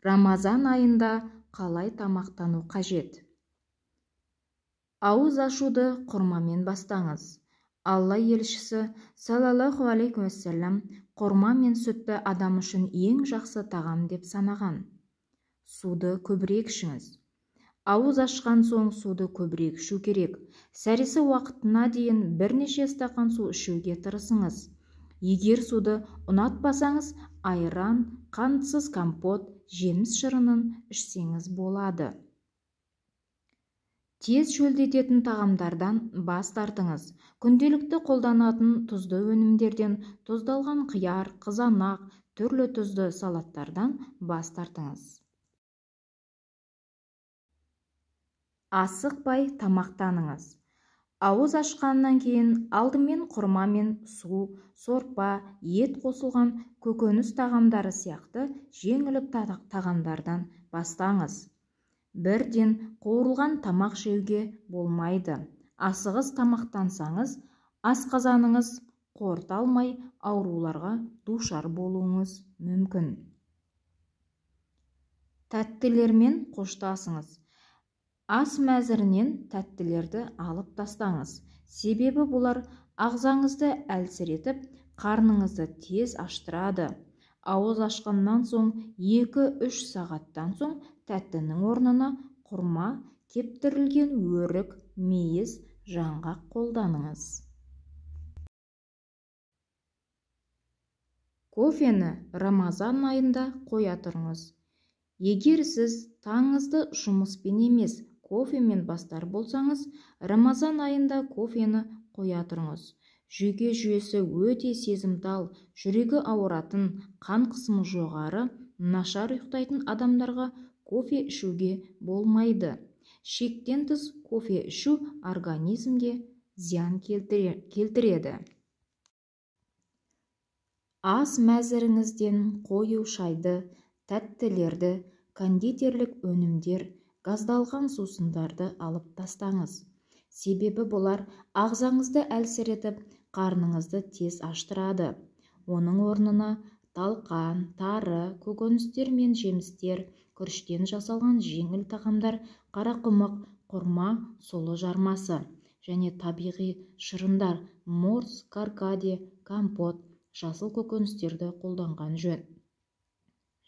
Рамазан айында қалай тамақтану қажет? Ауыз ашуды құрмамен бастаңыз. Алла елшісі саллаллаху алейхи уассалам құрма мен сүтті адам үшін ең жақсы тағам деп санаған. Суды көбірек ішіңіз. Ауыз ашқан соң суды көбірек ішу керек. Сәресі уақытына дейін бірнеше стақан су ішуге тырысыңыз. Егер суды ұнатпасаңыз, айран, қантсыз компот, жеміс шырынын ішсеңіз болады. Тез шөлдететін тағамдардан бас тартыңыз. Күнделікті қолданатын тұзды өнімдерден тұздалған қияр, қызанақ, түрлі тұзды салаттардан бас тартыңыз. Асықпай тамақтаныңыз. Ауыз ашқаннан кейін алдымен құрма мен су, сорпа, ет қосылған көкөніс тағамдары сияқты жеңіліп тағамдардан бастаңыз. Бірден қуырылған тамақ жеуге болмайды. Асығыс тамақтансаңыз, асқазаныңыз қорыта алмай ауруларға душар болуыңыз мүмкін. Тәттілермен қоштасыңыз. Ас мәзірінен тәттілерді алып тастаңыз. Себебі бұлар ағзаңызды әлсіретіп, қарныңызды тез аштырады. Ауыз ашқаннан соң 2-3 сағаттан соң тәттінің орнына құрма, кептірілген өрік, мейіз, жаңғақ қолданыңыз. Кофені Рамазан айында қоя тұрыңыз. Егер сіз таңызды жұмыспен емес, кофемен бастар болсаңыз, Рамазан айында кофені қоя тұрыңыз. Жүйке жүйесі өте сезімтал, жүрегі ауыратын, қан қысымы жоғары, нашар ұйықтайтын адамдарға кофе ішуге болмайды. Шектен тыс кофе ішу организмге зиян келтіреді. Ас мәзіріңізден қою шайды, тәттілерді, кондитерлік өнімдер, газдалған сусындарды алып тастаңыз. Себебі бұлар ағзаңызды әлсіретіп, қарныңызды тез аштырады. Оның орнына талқан, тары, көкөністер мен жемістер, күріштен жасалған жеңіл тағамдар, қарақұмық, құрма, сұлы жармасы және табиғи шырындар, морс, каркаде, компот, жасыл көкөністерді қолданған жөн.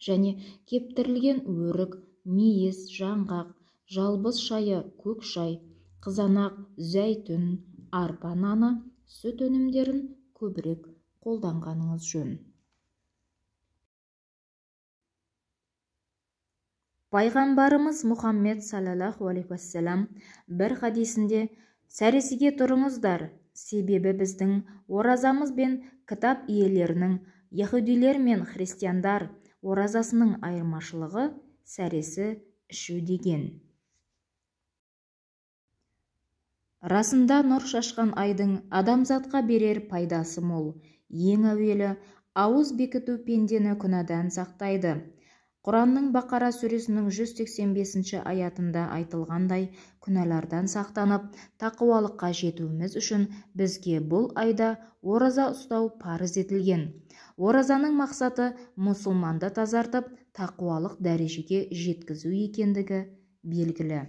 Және кептірілген өрік, мейіз, жаңғақ, жалбыз шайы, көк шай, қызанақ, зәйтүн, арпа наны, сүт өнімдерін көбірек қолданғаныңыз жөн. Пайғамбарымыз Мұхаммед саллаллаху алейхи уассалам бір хадисінде сәресіге тұрыңыздар, себебі біздің оразамыз бен кітап иелерінің, яһудилер мен христиандар оразасының айырмашылығы сәресі ішу деген. Расында нұр шашқан айдың адамзатқа берер пайдасы мол. Ең әуелі ауыз бекіту пендені күнәдан сақтайды. Құранның Бақара сүресінің 185 аятында айтылғандай, күнәлардан сақтанып, тақуалыққа жетуіміз үшін бізге бұл айда ораза ұстау парыз етілген. Оразаның мақсаты мұсылманды тазартып, тақуалық дәрежеге жеткізу екендігі белгілі.